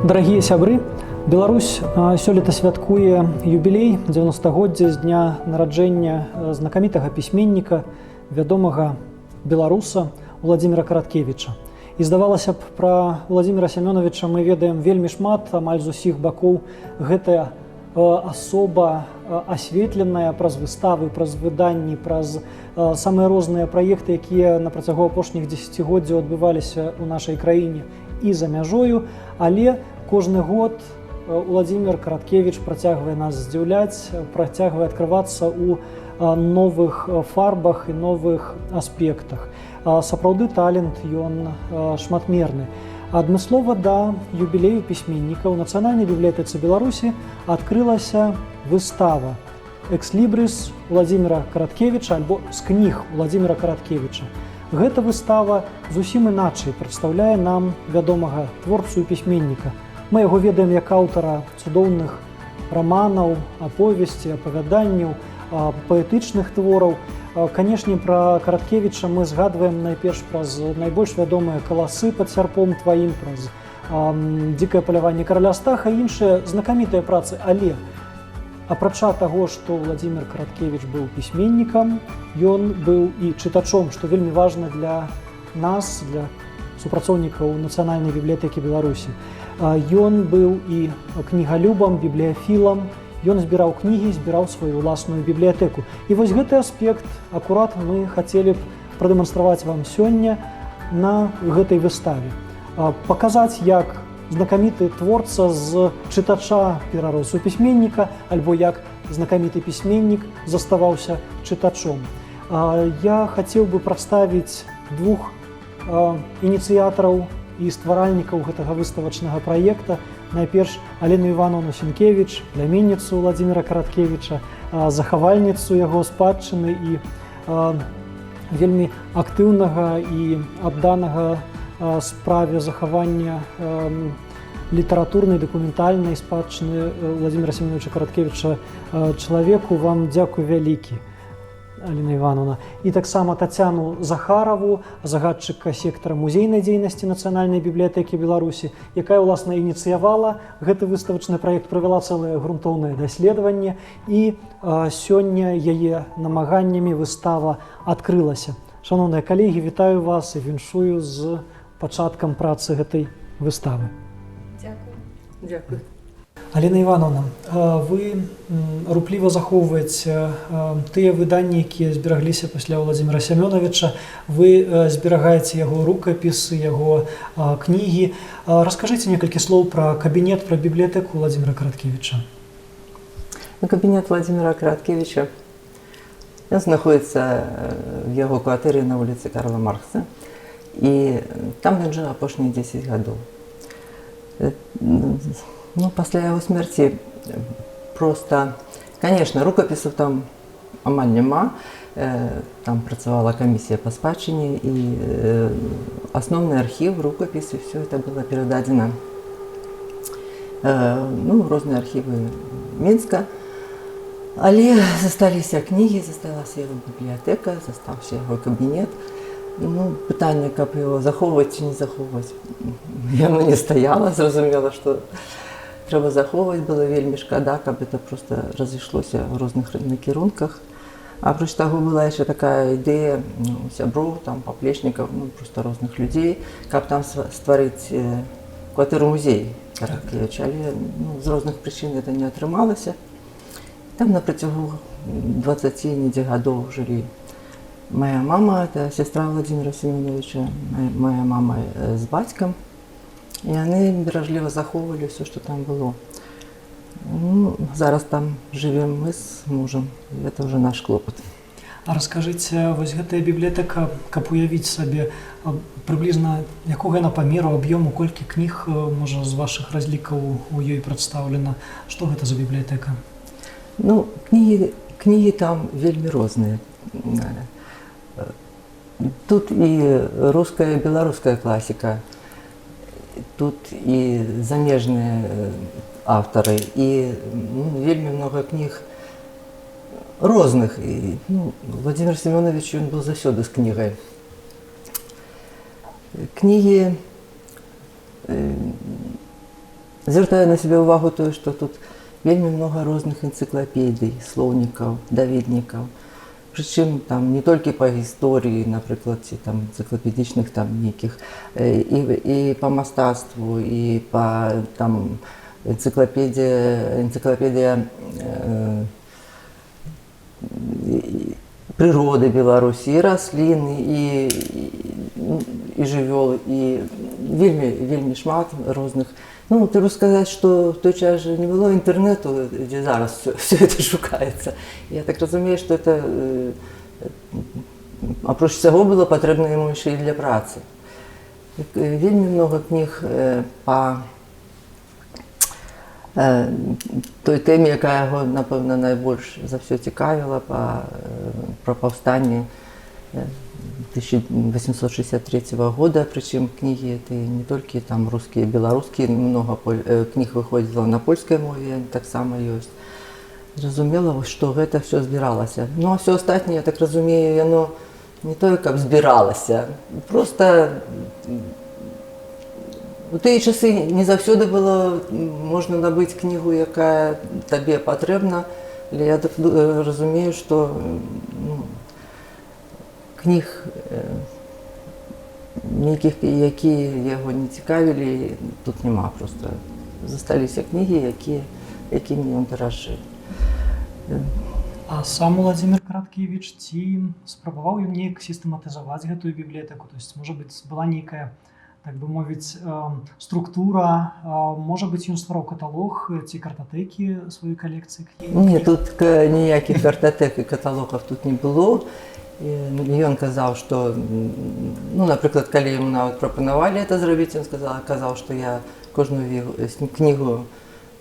Дарагія сябры, Беларусь сёлета святкуе юбілей 90-годдзя з дня нараджэння знакамітага пісьменніка, вядомага беларуса Владзіміра Караткевіча. І здавалася б, пра Владзіміра Сямёнавіча мы ведаем вельмі шмат, амаль з усіх бакоў. Гэтая асоба асветленая праз выставы, праз выданні, праз самыя розныя праекты, якія на працягу апошніх дзесяцігоддзяў адбываліся ў нашай краіне і за мяжою, але кожны год Владзімір Караткевіч працягвае нас здзіўляць, працягвае адкрывацца ў новых фарбах і новых аспектах. Сапраўды талент ён шматмерны. Адмыслова да юбілею пісьменніка ў Нацыянальнай бібліятэцы Беларусі адкрылася выстава «Экслібрыс» Владзіміра Караткевіча альбо з кніг Владзіміра Караткевіча. Гэта выстава зусім іначай прадстаўляе нам вядомага творцу і пісьменніка. Мы яго ведаем як аўтара цудоўных раманаў, аповесці, апавяданняў, паэтычных твораў. Канешне, пра Караткевіча мы згадваем найперш праз найбольш вядомыя «Каласы пад сярпом тваім», праз «Дзікае паляванне караля Стаха» і іншыя знакамітыя працы. Але апрача таго, што Владзімір Караткевіч быў пісьменнікам, ён быў і чытачом, што вельмі важна для нас, для супрацоўнікаў Нацыянальнай бібліятэкі Беларусі. Ён быў і кнігалюбам, бібліяфілам, ён збіраў кнігі, збіраў сваю ўласную бібліятэку. І вось гэты аспект акурат мы хацелі б прадэманстраваць вам сёння на гэтай выставе. Паказаць, як знакаміты творца з чытача перарос у пісьменніка, альбо як знакаміты пісьменнік заставаўся чытачом. Я хацеў бы прадставіць двух ініцыятараў і стваральнікаў гэтага выставачнага праекта. Найперш Алену Івановну Сенкевіч, пляменніцу Владзіміра Караткевіча, захавальніцу яго спадчыны і вельмі актыўнага і адданага справе захавання літаратурнай, дакументальнай спадчыны Владзіміра Семеновича Караткевіча чалавеку. Вам дзякуй вялікі, Алена Івановна. І таксама Тацяну Захараву, загадчыка сектара музейнай дзейнасці Нацыянальнай бібліятэкі Беларусі, якая, уласна, ініцыявала гэты выставачны праект, правяла цэлае грунтоўнае даследаванне, і сёння яе намаганнямі выстава адкрылася. Шаноўныя калегі, вітаю вас і віншую з пачаткам працы гэтай выставы. Дзякуй. Дзякуй. Алена Івановна, вы рупліва захоўваеце тыя выданні, якія зберагліся пасля Владзіміра Сямёнавіча. Вы зберагаеце яго рукапісы, яго кнігі. Раскажыце некалькі слоў пра кабінет, пра бібліятэку Владзіміра Караткевіча. Кабінет Владзіміра Караткевіча знаходіцца в яго кватэры на вуліцы Карла Маркса. І там ён жыў апошнія 10 гадоў. Пасля яго смерці проста, конечно, рукапісаў там амаль няма. Там працавала камісія па спадчыне, і асноўны архіў, рукапісы, все это было перададзена в розныя архівы Мінска. Але засталіся кнігі, засталася яго бібліятэка, застаўся яго кабінет. Пытанне, каб яго захоўваць ці не захоўваць, яно не стаяла. Зразумела, што трэба захоўваць, было вельмі шкада, каб это проста разышлося ў розных накірунках. Апроч таго, была яшчэ такая ідэя сяброў, паплечнікаў, проста розных людзей, каб там стварыць кватэру-музей Караткевіча, але з розных прычын это не атрымалася. Там на працягу 20 недзе гадоў жылі моя мама, это сестра Владзіміра Семеновича, моя мама з бацькам. І яны беражліва захоўвалі ўсё, што там было. Зараз там жывем мы з мужам, і гэта ўжо наш клопат. А раскажыце, вось гэтая бібліятэка, каб уявіць сабе прыблізна якога яна памеру, аб'ёму, колькі кніг, можа, з вашых разлікаў у ёй прадстаўлена? Што гэта за бібліятэка? Кнігі там вельмі розныя. Тут і руская, і беларуская класіка. Тут і замежныя аўтары, і вельмі многа кніг розных. Владзімір Семёнович, ён быў заўсёды з кнігай. Кнігі Звертаю на себе увагу тое, што тут вельмі много розных энцыклапедый, слоўнікаў, даведнікаў. Прычым там не толькі па гісторыі, напрыклад, ці там энцыклапедычных там нейкіх, і па мастацтву, і па там энцыклапедыя прыроды Беларусі, і расліны, і жывёл, і вельмі шмат розных. Ну, трэба сказаць, што в той час же не было інтэрнэту, дзе зараз все это шукаецца. Я так разумею, што это, апроч всяго, было патрэбна яму яшчэ і для працы. Вельмі много кніг па той тэме, якая яго, напэўна, найбольш за ўсё цікавіла, пра паўстанне 1863 года, причем книги это не только там русские, белорусские, много книг выходило на польской мове, так само есть. Разумела, что это все збиралося. Ну а все остальное, я так разумею, оно не только как збиралося, просто у тыя часы не заўсёды было можна набыць кнігу, якая табе патрэбна, але я так разумею, что кніг нейкіх, якія яго не цікавілі, тут няма просто. Засталіся кнігі, якімі ён даражыў. А сам Уладзімір Караткевіч ці спрабаваў ён неяк сістэматызаваць гэтую бібліятэку? То есть, можа быць, была нейкая, так бы мовіць, структура, можа быць, ён ствараў каталог ці картатэкі сваёй калекцыі кніг? Не, тут ніякіх картатэк і каталогаў тут не было. Ён казаў, што, ну, напрыклад, калі яму нават прапанавалі это зрабіць, ён казаў, што я кожную кнігу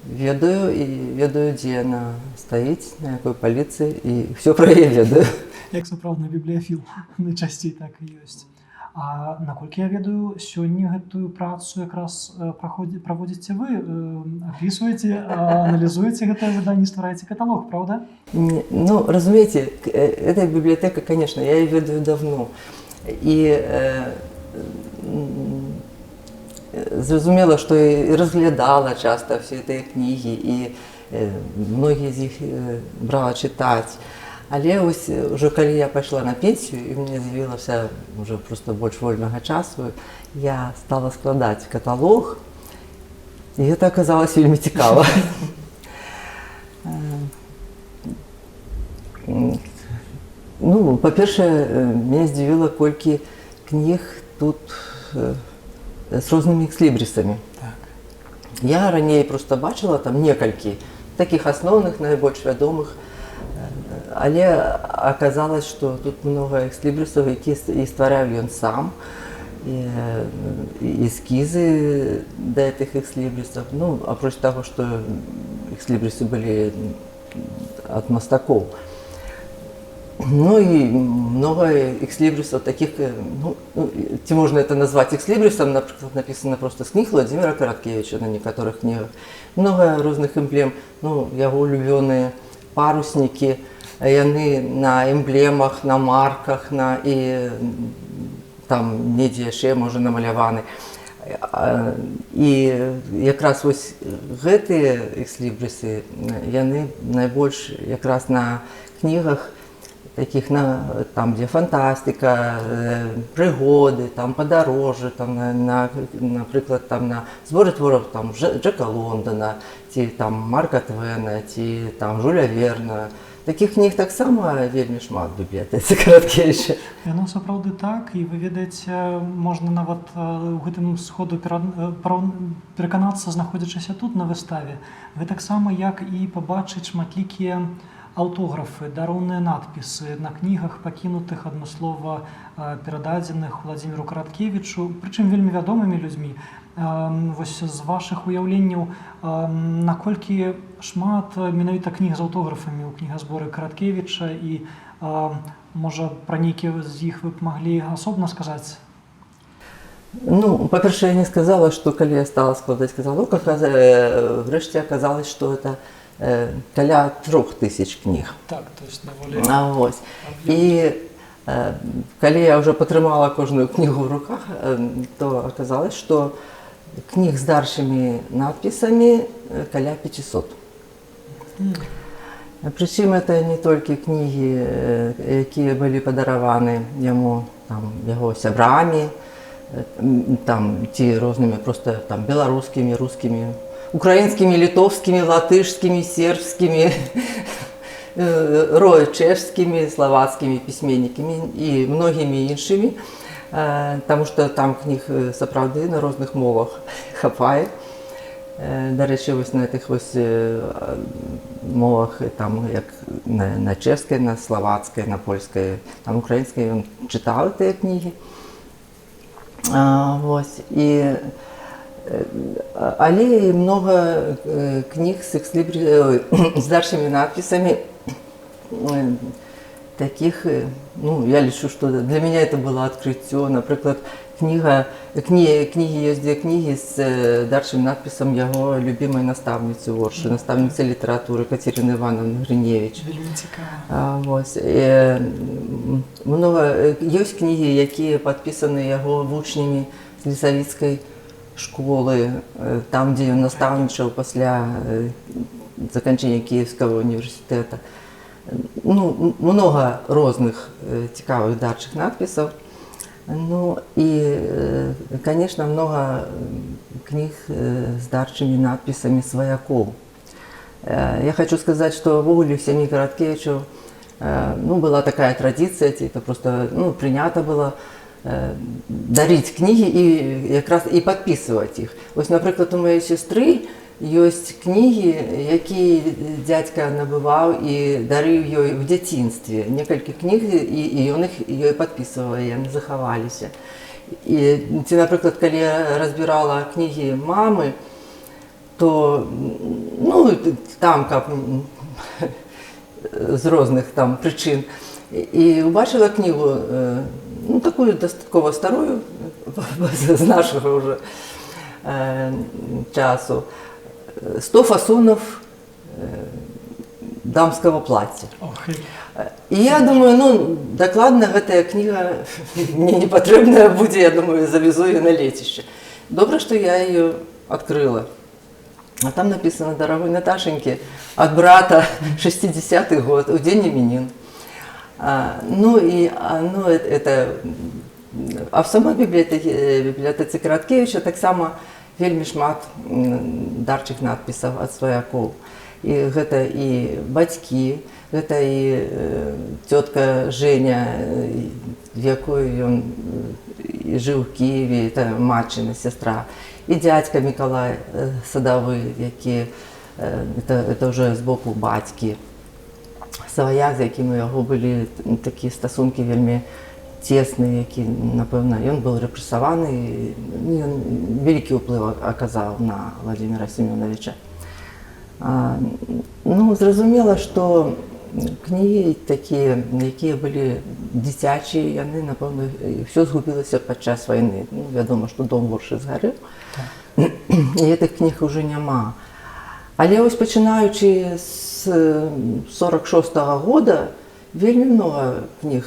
ведаю і ведаю, дзе яна стаіць, на якой паліцы, і ўсё пра яе ведаю. Як сапраўдны бібліяфіл, найчасцей так і ёсць. А наколькі я ведаю, сёння гэтую працу якраз праводзіце вы, апісваеце, аналізуеце гэтае выданне, ствараеце каталог, правда? Ну, разумеете, эта библиотека, конечно, я ее ведаю давно. И зразумела, что и разглядала часто все эти книги, и многие из них брала читать. Але ось уже калі я пайшла на пенсію, і мне з'явілася уже просто больш вольнага часу, я стала складаць каталог, і гэта аказалось вельмі цікава. Ну, па-першае, мяне здзівіла, колькі кніг тут з рознымі экслібрісамі. Я раней просто бачыла там некалькі такіх асноўных, найбольш вядомых, але аказалось, што тут много экслібрісаў, якія і ствараў ён сам, і эскізы да гэтых экслібрісаў. Ну, апроч таго, што экслібрісы былі ад мастакоў. Ну и много экслибрисов таких, ну, ці можно это назвать экслибрисом, например, написано просто с книг Владимира Короткевича на некоторых книгах. Много разных эмблем, ну, его улюбленные парусники, яны на эмблемах, на марках, и там недзе яшчэ, можа, намаляваны. І якраз вось гэтыя экслібрысы, яны найбольш якраз на книгах, таких, там, где фантастика, пригоды, там, подорожжя, там, наприклад, там, на зборы творів там, Джека Лондона, ці там, Марка Твена, ці там, Жюля Верна. Таких кніг таксама вельмі шмат в бібліятэцы Караткевіча. Яно сапраўды так, і вы ведаеце, можна нават у гэтым сходу пераканацца, знаходзячыся тут на выставе. Вы таксама, як і пабачыць шматлікія аўтографы, дароўныя надпісы на кнігах, пакінутых адмыслова перададзеных Уладзіміру Караткевічу, прычым вельмі вядомымі людзьмі. Вось з вашых уяўленняў, наколькі шмат менавіта кніг з аўтографамі ў кнігазборы Караткевіча, і, можа, пра нейкія з іх вы б маглі асобна сказаць? Ну, па-першае, я не сказала, што калі я стала складаць каталог, врэшце аказалось, што это каля 3000 кніг. Так, то есть даволі... І калі я ўжо патрымала кожную кнігу ў руках, то аказалось, што книг з даршими надписами каля 500. Причым это не толькі кнігі, якія былі падараваны яму яго сябрамі, ці рознымі просто беларускімі, рускімі, украінскімі, літоўскімі, латышскімі, сербскімі, чэшскімі, славацкімі пісьменнікамі і многімі іншымі, таму што там кніг сапраўды на розных мовах хапае. Дарэчы, вось на гэтых мовах, як на чэшскай, на славацкай, на польскай, там украінскай ён чытаў тыя кнігі. Але многа кніг з даршымі надпісамі таких, я лічу, што для мяне это было адкрыццё. Напрыклад, кнігі ёсць дзве кнігі з даршым надпісам яго любімай настаўніцы Оршы, настаўніцы літаратуры Кацярыны Івановны Грыневіч. Вельмі цікава. Ёсць кнігі, якія падпісаны яго вучнямі з лісавіцкай школы, там, дзе ён настаўнічаў пасля заканчэння Кіеўскага універсітэта. Многа розных цікавых дарчых надпісаў. І, конечно, много книг з дарчымі надпісамі сваякоў. Я хочу сказаць, што ўвогуле ў сям'і Караткевічаў была такая традыцыя, ці это просто прынята было дарыць кнігі і якраз і падпісваць іх. Вось, напрыклад, у маёй сястры ёсць кнігі, якія дзядзька набываў і дарыў ёй у дзяцінстве. Некалькі кніг, і ён іх ёй падпісваў, яны захаваліся. Ці, напрыклад, калі я разбірала кнігі мамы, то там з розных прычын. І убачила кнігу, такую дастаткова старую, з нашага ўжо часу. 100 фасонов дамского платья. И я думаю, докладно гэтая книга мне не патрэбная будзе, я думаю, завезу ее на летище. Добра, что я ее открыла. А там написано: «Дорогой Наташеньке, от брата, 60-й год, у день именин». А в самой бібліятэцы Караткевіча таксама вельмі шмат дарчых надпісаў ад сваякоў. І гэта і бацькі, гэта і цётка Женя, в якой ён жыў в Киеве, это матчына сястра, і дзядзька Мікалай Садавы, які это ўжо з боку бацькі. Сваяк, з якім у яго былі такія стасункі вельмі цесны, які, напэўна, ён быў рэпрэсаваны, ён вялікі ўплыў аказаў на Владимира Семёновича. Зразумела, што кнігі такія, якія былі дзіцячыя, яны, напэўна, ўсё згубілася падчас вайны. Вядома, што дом Оршы згарэў, і гэтых кніг ужо няма. Але вось пачынаючы з 46-го года вельмі много кніг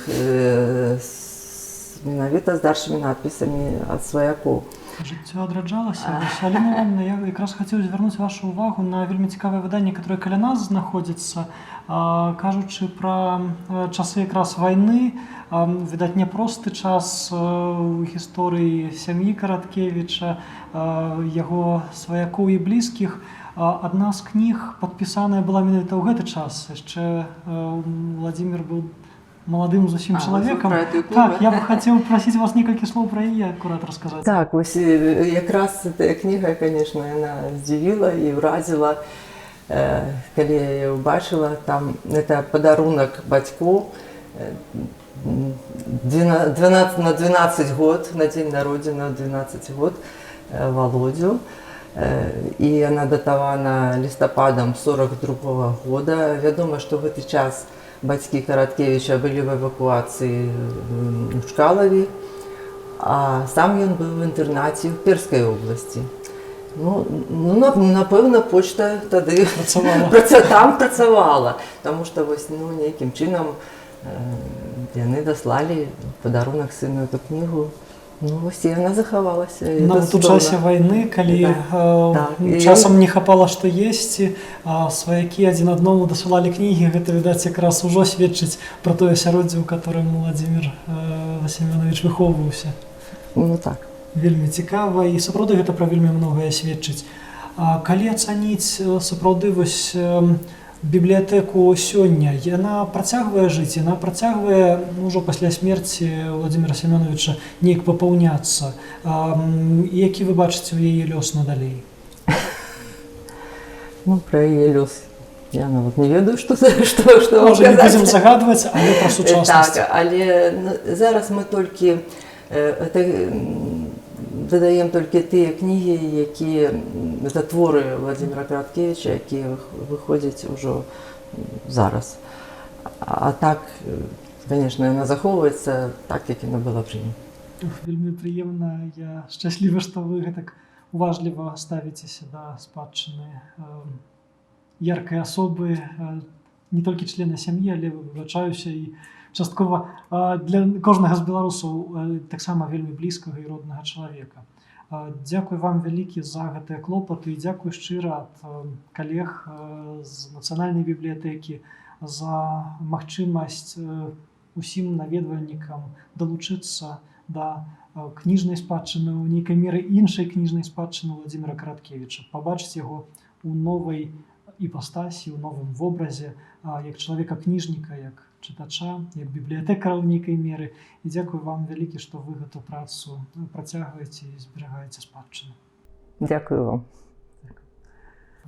менавіта з дарчымі надпісамі ад сваякоў. Жыццё адраджалася. Алена Івановна, я якраз хацеў звярнуць вашу увагу на вельмі цікавае выданне, которое каля нас знаходзіцца. Кажучы пра часы якраз вайны, відаць, няпросты час у гісторыі сям'і Караткевіча, яго сваякоў і блізкіх. Адна з кніг падпісаная была менавіта ў гэты час. Яшчэ Владимир быў маладым зусім чалавекам. Так, я бы хацеў прасіць вас некалькі слоў пра яе акурат расказаць. Так, вось якраз эта кніга, конечно, яна здзівіла і ўразіла. Калі я яе ўбачыла, там это падарунак бацьку на 12 год, на дзень народзення 12 год Володю. І яна датавана лістападам 42-го года. Вядома, што в гэты час бацькі Караткевіча былі в эвакуацыі ў Чкалаве, а сам ён быў в інтэрнаце ў Перскай обласці. Напэўна, почта тады там працавала, таму што нейкім чынам яны даслалі падарунак сыну эту кнігу. Ну, вось і яна захавалася. І Нават у цудоўна. часе вайны, калі Так, і- часам не хапала што есці, а сваякі адзін аднаму дасылалі кнігі, гэта, відаць, якраз ужо сведчыць пра тое асяроддзе, у которым Уладзімір Семёнович выхоўваўся. Ну так. Вельмі цікава, і сапраўды гэта пра вельмі многае сведчыць. Калі ацаніць сапраўды вось бібліятэку сёння, яна працягвае жыць, яна працягвае ўжо пасля смерці Уладзіміра Семёновича неяк папаўняцца. Які вы бачыце ў яе лёс надалей? Ну, пра яе лёс я нават не ведаю, што Можа, не будзем загадваць, але пра сучаснасць. Так, але зараз мы толькі дадаем толькі тыя кнігі, якія за творы Владзіміра Караткевіча, якія выходзяць ужо зараз. А так, конечно, яна захоўваецца так, як яна была пры ім. Вельмі прыемна, я шчаслівы, што вы гэтак уважліва ставіцеся да спадчыны яркай асобы, не толькі члена сям'і, але выбачаюся і часткова для кожнага з беларусаў таксама вельмі блізкага і роднага чалавека. Дзякуй вам вялікі за гэтыя клопаты і дзякуй шчыра ад калег з нацыянальнай бібліятэкі за магчымасць усім наведвальнікам далучыцца да кніжнай спадчыны, у нейкай меры іншай кніжнай спадчыны Уладзіміра Караткевіча, пабачыць яго у новай іпастасі, у новым вобразе, як чалавека-кніжніка, як чытача, як бібліятэкара ў нейкай меры. І дзякую вам вялікі, што вы гэту працу працягваеце і зберагаеце спадчыну. Дзякую вам.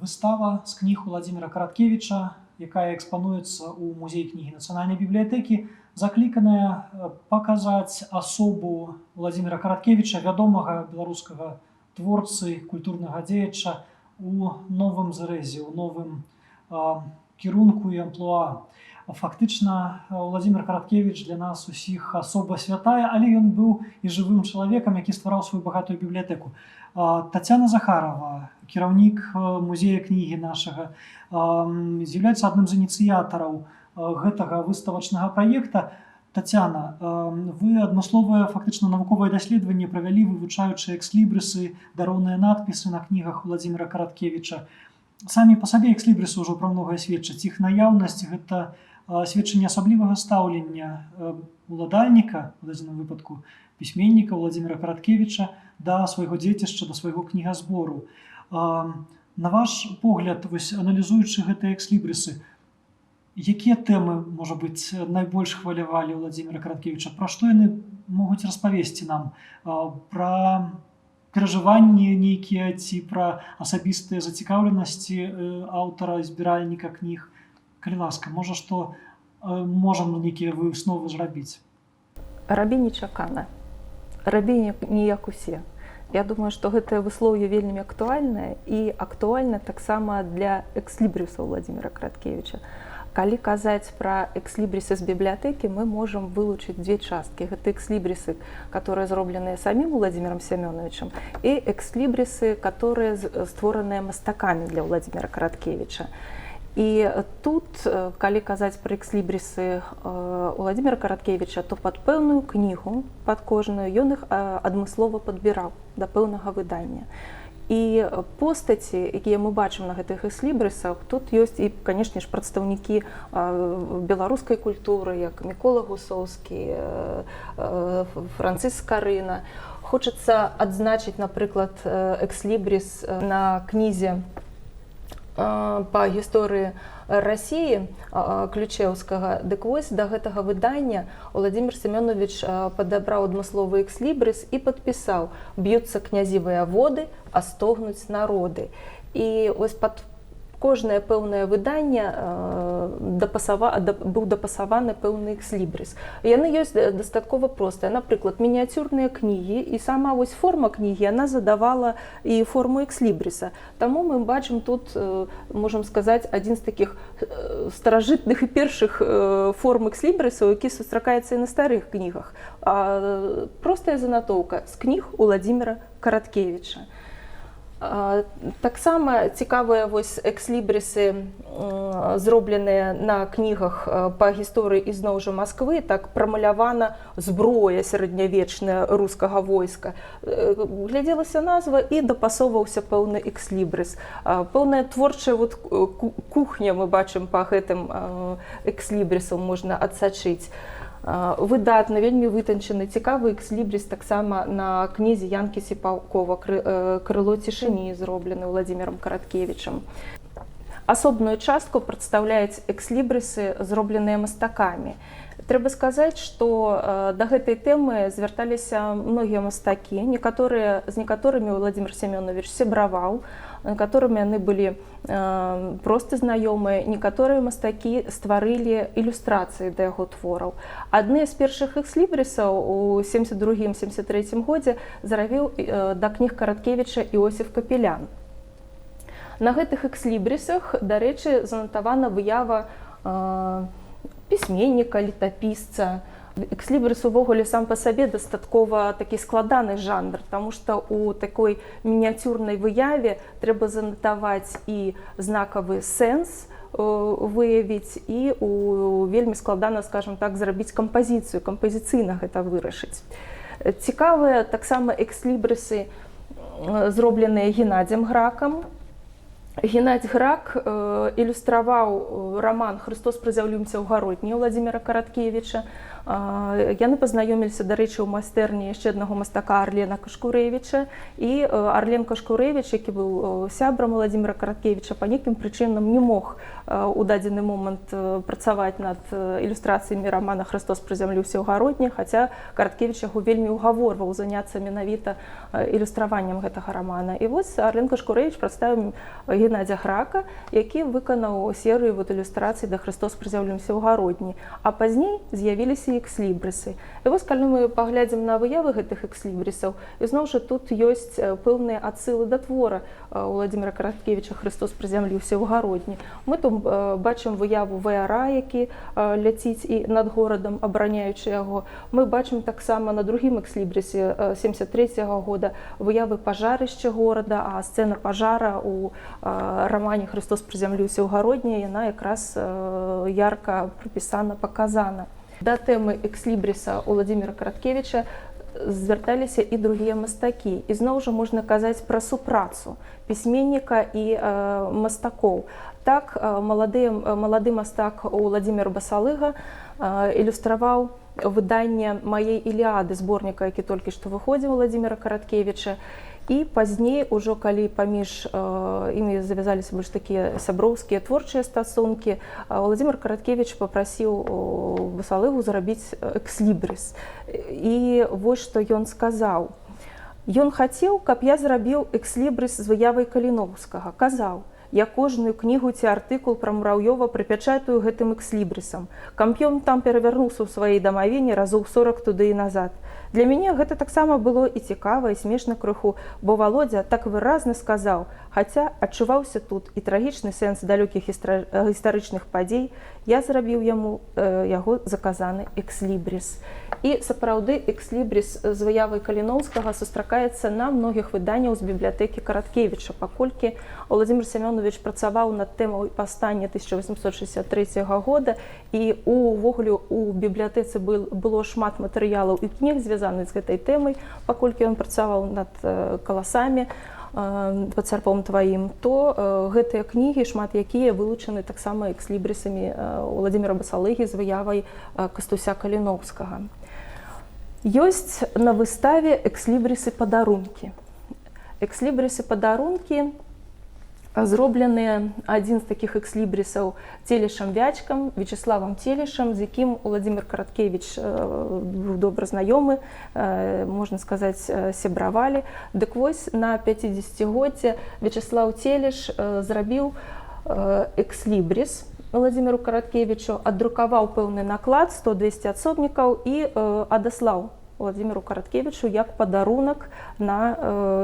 Выстава з кніг Уладзіміра Караткевіча, якая экспануецца ў музеі кнігі Нацыянальнай бібліятэкі, закліканая паказаць асобу Уладзіміра Караткевіча, вядомага беларускага творцы, культурнага дзеяча, у новым зарэзе, у новым кірунку і амплуа. Фактычна, Уладзімір Караткевіч для нас усіх асоба святая, але ён быў і жывым чалавекам, які ствараў сваю багатую бібліятэку. Тацяна Захарова, кіраўнік музея кнігі нашага, з'яўляецца адным з ініцыятараў гэтага выставачнага праекта. Тацяна, вы адмысловае фактычна навуковае даследаванне правялі, вывучаючы экслібрысы, дароўныя надпісы на кнігах Уладзіміра Караткевіча. Самі па сабе экслібрысы ўжо пра многае сведчаць. Іх наяўнасць – гэта сведчанне асаблівага стаўлення уладальніка, у дадзеным выпадку пісьменніка Уладзіміра Караткевіча, да свайго дзецішча, да свайго кнігазбору. На ваш погляд, аналізуючы гэтыя экслібрысы, якія тэмы, можа быць, найбольш хвалявалі Уладзіміра Караткевіча? Пра што яны могуць распавесці нам? Пра перажыванні нейкія ці пра асабістыя зацікаўленасці аўтара, збіральніка кніг? Калі ласка, можа, што можам нейкія высновы зрабіць? Рабі нечакана. Рабі не як усе. Я думаю, што гэтае выслоўе вельмі актуальнае і актуальна таксама для экслібрыса Уладзіміра Караткевіча. Калі казаць пра экслібрысы з бібліятэкі, мы можам вылучыць дзве часткі. Гэта экслібрысы, которые зробленыя самім Уладзімірам Семёновичам, і экслібрысы, которые створаныя мастакамі для Уладзіміра Караткевіча. І тут, калі казаць пра экслібрысы Уладзіміра Караткевіча, то пад пэўную кнігу, пад кожную, ён іх адмыслова падбіраў да пэўнага выдання. І постаці, якія мы бачым на гэтых экслібрысах, тут ёсць і, канешне ж, прадстаўнікі беларускай культуры, як Мікола Гусоўскі, Францыск Скарына. Хочацца адзначыць, напрыклад, экслібрыс на кнізе па гісторыі Расіі Ключеўскага. Дык вось да гэтага выдання Уладзімір Семёнович падабраў адмысловы экслібрыс і падпісаў: «Б'юцца князівыя воды, а стогнуць народы». І ось пад кожнае пэўнае выданне быў дапасаваны пэўны экслібрыс. Яны ёсць дастаткова простыя. Напрыклад, мініяцюрныя кнігі, і сама вось форма кнігі, яна задавала і форму экслібрыса. Таму мы бачым тут, можам сказаць, адзін з такіх старажытных і першых форм экслібрысаў, які сустракаецца і на старых кнігах. Простая занатоўка з кніг Уладзіміра Караткевіча. Таксама цікавыя вось экслібрысы, зробленыя на кнігах па гісторыі ізноў жа Масквы, так прамалявана зброя сярэднявечная рускага войска. Глядзелася назва і дапасоўваўся пэўны экслібрыс. Пэўная творчая кухня мы бачым па гэтым экслібрысам можна адсачыць. Выдатны, вельмі вытанчаны, цікавы экслібрыс таксама на кнізе Янкі Сіпаўкова «Крыло цішыні», зроблены Владзімірам Караткевічам. Асобную частку прадстаўляюць экслібрысы, зробленыя мастакамі. Трэба сказаць, што да гэтай тэмы звярталіся многія мастакі, з некаторымі Владзімір Семёнович сябраваў, некаторымі яны былі проста знаёмыя, некаторыя мастакі стварылі ілюстрацыі да яго твораў. Адны з першых экслібрысаў у 72-73 годзе зрабіў да кніг Караткевіча Іосіф Капелян. На гэтых экслібрысах, дарэчы, занатавана выява пісьменніка, летапісца. Экслібрыс увогуле сам па сабе дастаткова такі складаны жанр, таму што ў такой мініяцюрнай выяве трэба занатаваць і знакавы сэнс выявіць, і вельмі складана, скажам так, зрабіць кампазіцыю, кампазіцыйна гэта вырашыць. Цікавыя таксама экслібрысы, зробленыя Геннадзем Гракам. Геннадзь Грак ілюстраваў раман «Христос прызяўліўся ў гародні» Владзіміра Караткевіча. Яны пазнаёміліся, дарэчы, у майстэрні яшчэ аднаго мастака Арлена Кашкурэвіча. І Арлен Кашкурэвіч, які быў сябрам Владзіміра Караткевіча, па нейкім прычынам не мог у дадзены момант працаваць над ілюстрацыямі рамана «Христос прызяўліўся ў гародні», хаця Караткевіч яго вельмі ўгаворваў заняцца менавіта ілюстраваннем гэтага рамана. І вось Арлен Кашкурэвіч прадставіў Геннадзя Грака, які выканаў серыю ілюстрацый да «Христос прызяўліўся ў гародні». А пазней з'явіліся экслібрысы. І вось, калі мы паглядзім на выявы гэтых экслібрысаў, ізноў жа тут ёсць пэўныя адсылы да твора Владзіміра Караткевіча «Христос прызяўліўся ў гародні». Мы тут бачым выяву ваяра, які ляціць і над горадам, абараняючы яго. Мы бачым таксама на другім экслібрысе 73-го года выявы пажарышча горада, а сцэна пажара у рамане «Христос прызяўліўся ў гародні» яна якраз ярка прапісана, паказана. Да тэмы экслібрыса Владзіміра Караткевіча звярталіся і другія мастакі. І зноў жа можна казаць пра супрацу пісьменніка і мастакоў. Так, малады мастак Владзімір Басалыга ілюстраваў выданне «Маей Іліады», зборніка, які толькі што выходзіў Владзіміра Караткевіча. І пазней, ужо калі паміж імі завязаліся больш такія сяброўскія творчыя стасункі, Владзімір Караткевіч папрасіў Басалыгу зрабіць экслібрыс. І вось што ён сказаў. Ён хацеў, каб я зрабіў экслібрыс з выявай Каліноўскага. Казаў: я кожную кнігу ці артыкул пра Мурав'ёва прыпячатую гэтым экслібрысам. Камп'ён там перавярнуўся ў сваёй дамавіне разоў 40 туды і назад. Для мяне гэта таксама было і цікава, і смешна крыху, бо Володя так выразна сказаў, хаця адчуваўся тут і трагічны сэнс далёкіх гістарычных падзей, я зрабіў яму яго заказаны экслібрыс. І сапраўды экслібрыс з выявай Каліноўскага сустракаецца на многіх выданняў з бібліятэкі Караткевіча, паколькі Владзімір Семёнович працаваў над тэмай паўстання 1863 года, і увогуле у бібліятэцы было шмат матэрыялаў і кніг, звязаных з гэтай тэмай, паколькі ён працаваў над каласамі пад сярпом тваім, то гэтыя кнігі, шмат якія вылучаны таксама экслібрысамі Владзіміра Басалыгі з выявай Кастуся Каліноўскага. Ёсць на выставе экслібрысы-падарункі. Экслібрысы-падарункі зробленыя, адзін з такіх экслібрысаў Целішам-Вячкам, Вячеславам Целішам, з якім Владзімір Караткевіч быў добра знаёмы, можна сказаць, сябравалі. Дык вось на 50-годдзе Вячеслав Целіш зрабіў экслібрыс Владзіміру Караткевічу, аддрукаваў пэўны наклад, 100-200 асобнікаў і адаслаў Владзіміру Караткевічу як падарунак на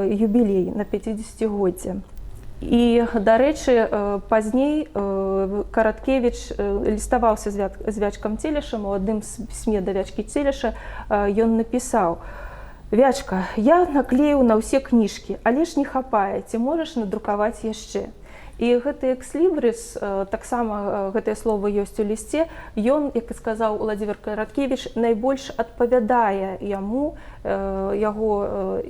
юбілей, на 50-годдзе. І, дарэчы, пазней Караткевіч ліставаўся з Вячкам Целішам, у адным з пісьме да Вячкі Целіша ён напісаў: Вячка, я наклею на ўсе кніжкі, але ж не хапае, ці можаш надрукаваць яшчэ. І гэты экслібрис, таксама гэтае слово ёсць у лісце, ён, як і сказаў Уладзімір Караткевіч, найбольш адпавядае яму, яго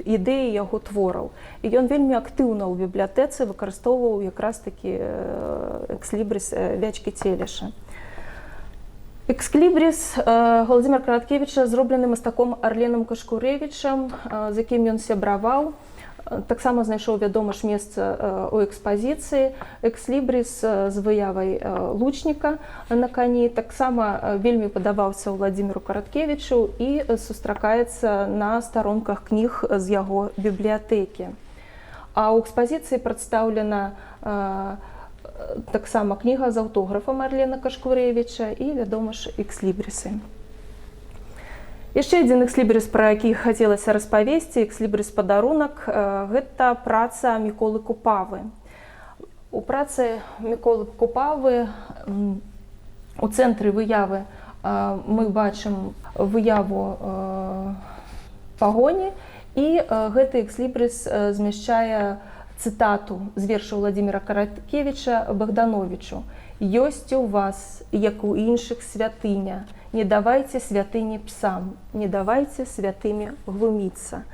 ідэі яго твораў. І ён вельмі актыўна ў бібліятэцы выкарыстоўваў якраз такі экслібрис Вячкі Целеша. Экслібрис Уладзіміра Караткевіча зроблены мастаком Арленам Кашкурэвічам, з якім ён сябраваў. Таксама знайшоў вядома ж месца ў экспазіцыі. Экслібрис з выявай лучніка на кані таксама вельмі падабаўся Уладзіміру Караткевічу і сустракаецца на старонках кніг з яго бібліятэкі. А ў экспазіцыі прадстаўлена таксама кніга з аўтографам Арлена Кашкурэвіча і, вядома ж, экслібрысы. Яшчэ адзін экслібрыс, пра які хацелася распавесці, экслібрыс-падарунак, гэта праца Міколы Купавы. У працы Міколы Купавы у цэнтры выявы мы бачым выяву пагоні, і гэты экслібрыс змяшчае цытату з верша Уладзіміра Караткевіча Богдановичу. «Ёсць у вас, як у іншых, святыня, не давайте святыні псам, не давайте святымі глуміцца».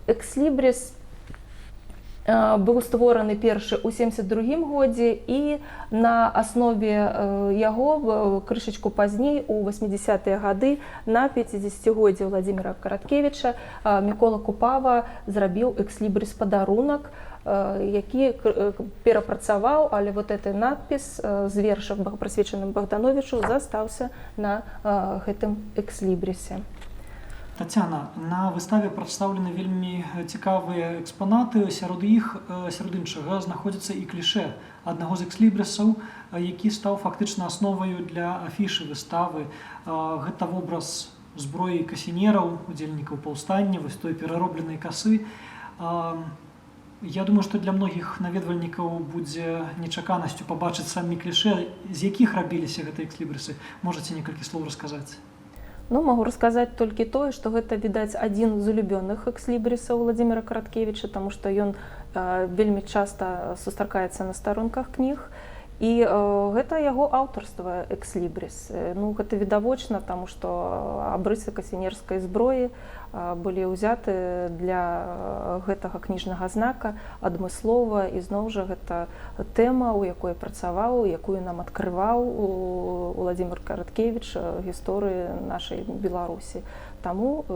Экслібрис быў створаны першы ў 1972 годзе, і на аснове яго крышачку пазней, у 80-е гады, на 50-годдзе Уладзіміра Караткевіча, Мікола Купава зрабіў экслібрис-падарунак, які перапрацаваў, але вот гэты надпіс з верша прысвечаным Богдановичу застаўся на гэтым экслібрысе. Тацяна, на выставе прадстаўлены вельмі цікавыя экспанаты, сярод іншага знаходзіцца і клішэ аднаго з экслібрысаў, які стаў фактычна асноваю для афішы выставы. Гэта вобраз зброі касінераў, удзельнікаў паўстання, вось той пераробленай касы. Я думаю, што для многіх наведвальнікаў будзе нечаканасцю пабачыць самі клішэ, з якіх рабіліся гэтыя экслібрысы. Можаце некалькі слоў расказаць? Ну, магу расказаць толькі тое, што гэта, відаць, адзін з улюбёных экслібрысаў Уладзіміра Караткевіча, таму што ён вельмі часта сустракаецца на старонках кніг, і гэта яго аўтарства экслібрыс. Ну, гэта відавочна, таму што абрысы касінерскай зброі былі ўзяты для гэтага кніжнага знака адмыслова, і зноў жа гэта тэма, у якой працаваў, якую нам адкрываў Уладзімір Караткевіч гісторыі нашай Беларусі. Таму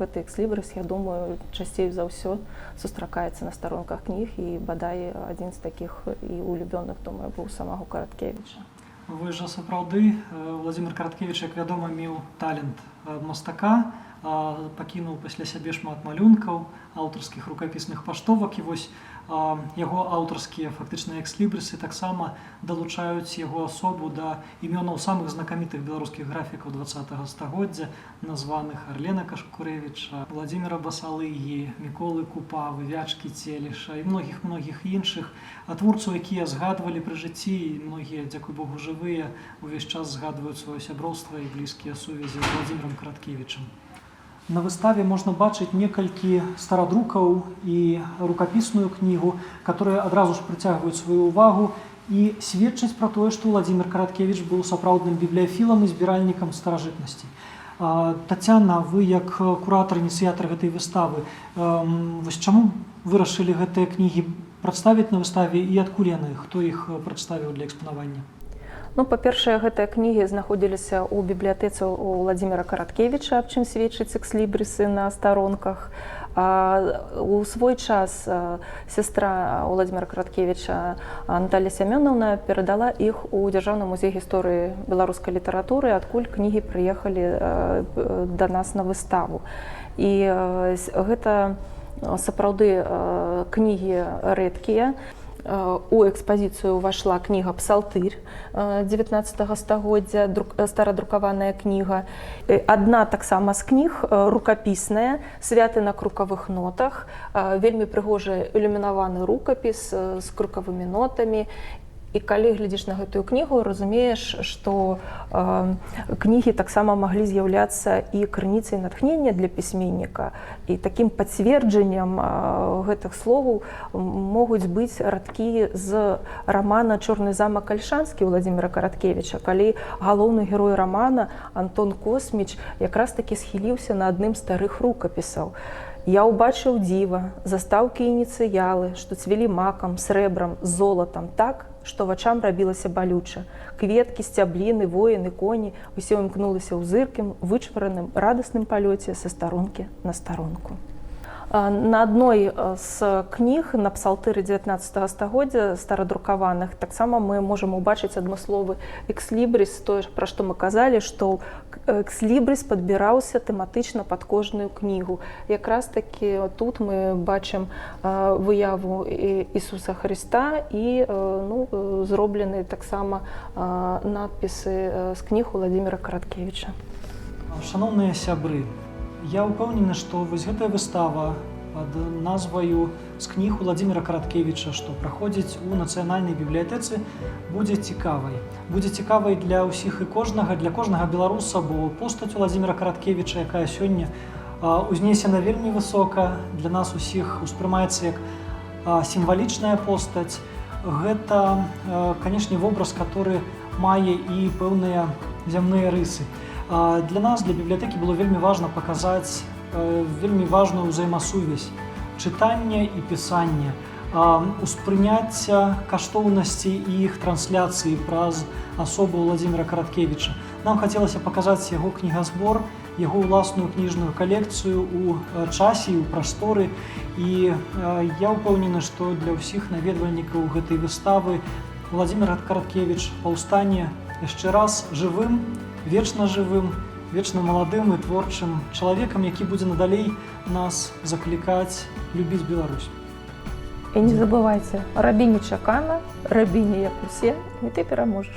гэты экслібрыс, я думаю, часцей за ўсё сустракаецца на старонках кніг, і бадай адзін з такіх і улюбёных, думаю, быў самого Караткевіча. Вы жа сапраўды, Уладзімір Караткевіч, як вядома, меў талент мастака, пакінуў пасля сябе шмат малюнкаў, аўтарскіх рукапісных паштовак, і вось яго аўтарскія фактычныя экслібрысы таксама далучаюць яго асобу да імёнаў самых знакамітых беларускіх графікаў 20-го стагоддзя, названых Арлена Кашкурэвіча, Уладзіміра Басалыгі, Міколы Купавы, Вячкі Целеша і многіх іншых творцаў, якія згадвалі пры жыцці, і многія, дзякуй Богу, жывыя, увесь час згадваюць сваё сяброўства і блізкія сувязі з Уладзімірам Караткевічам. На выставе можна бачыць некалькі старадрукаў і рукапісную кнігу, которые адразу ж прыцягваюць сваю ўвагу і сведчаць пра тое, што Уладзімір Караткевіч быў сапраўдным бібліяфілам і збіральнікам старажытнасці. Тацяна, вы як куратар, ініцыятар гэтай выставы, вось чаму вырашылі гэтыя кнігі прадставіць на выставе і адкуль яны, хто іх прадставіў для экспанавання? Ну, па-першае, гэтыя кнігі знаходзіліся ў бібліятэцы ў Уладзіміра Караткевіча, аб чым сведчаць экслібрысы на старонках. У свой час сястра Уладзіміра Караткевіча Наталля Сямёнаўна перадала іх у Дзяржаўны музей гісторыі беларускай літаратуры, адкуль кнігі прыехалі да нас на выставу. І гэта сапраўды кнігі рэдкія. У экспазіцыю ўвайшла кніга «Псалтырь» 19-го стагоддзя, старадрукаваная кніга. Адна таксама з кніг, рукапісная, «Святы на крукавых нотах», вельмі прыгожы ілюмінаваны рукапіс з крукавымі нотамі. І калі глядзіш на гэтую кнігу, разумееш, што кнігі таксама маглі з'яўляцца і крыніцай натхнення для пісьменніка, і такім пацверджаннем гэтых словаў могуць быць радкі з рамана «Чорны замак Ольшанскі» Владзіміра Караткевіча, калі галоўны герой рамана Антон Косміч якраз такі схіліўся на адным з старых рукапісаў. «Я ўбачыў дзіва, застаўкі ініцыялы, што цвілі макам, срэбрам, золатам так, што вачам рабілася балюча. Кветкі, сцябліны, воіны, коні, усё імкнулася ў зыркім, вычвараным, радасным палёце са старонкі на старонку». На адной з кніг на псалтыры 19 стагоддзя старадрукаваных таксама мы можам убачыць адмысловы экслібрыс, тое, пра што мы казалі, што экслібрыс падбіраўся тэматычна пад кожную кнігу. Якраз такі тут мы бачым выяву Ісуса Хрыста і зроблены таксама надпісы з кніг Владзіміра Караткевіча. Шаноўныя сябры, я ўпэўнены, што вось гэтая выстава пад назваю «З кніг Владзіміра Караткевіча», што праходзіць у Нацыянальнай бібліятэцы, будзе цікавай. Будзе цікавай для ўсіх і кожнага, для кожнага беларуса, бо постаць Владзіміра Караткевіча, якая сёння узнесена вельмі высока, для нас усіх успрымаецца як сімвалічная постаць. Гэта, канешне, вобраз, который мае і пэўныя зямныя рысы. Для нас, для бібліятэкі, было вельмі важна паказаць вельмі важную ўзаемасувязь чытання і пісання, успрыняцця каштоўнасці і іх трансляцыі праз асобу Владзіміра Караткевіча. Нам хацелася паказаць яго кнігазбор, яго ўласную кніжную калекцыю ў часе і ў прасторы. І я ўпэўнены, што для ўсіх наведвальнікаў гэтай выставы Владзімір Караткевіч паўстане яшчэ раз жывым, вечна жывым, вечна маладым і творчым чалавекам, які будзе надалей нас заклікаць любіць Беларусь. І не забывайце, рабі нечакана, рабі не як усе, і ты пераможаш.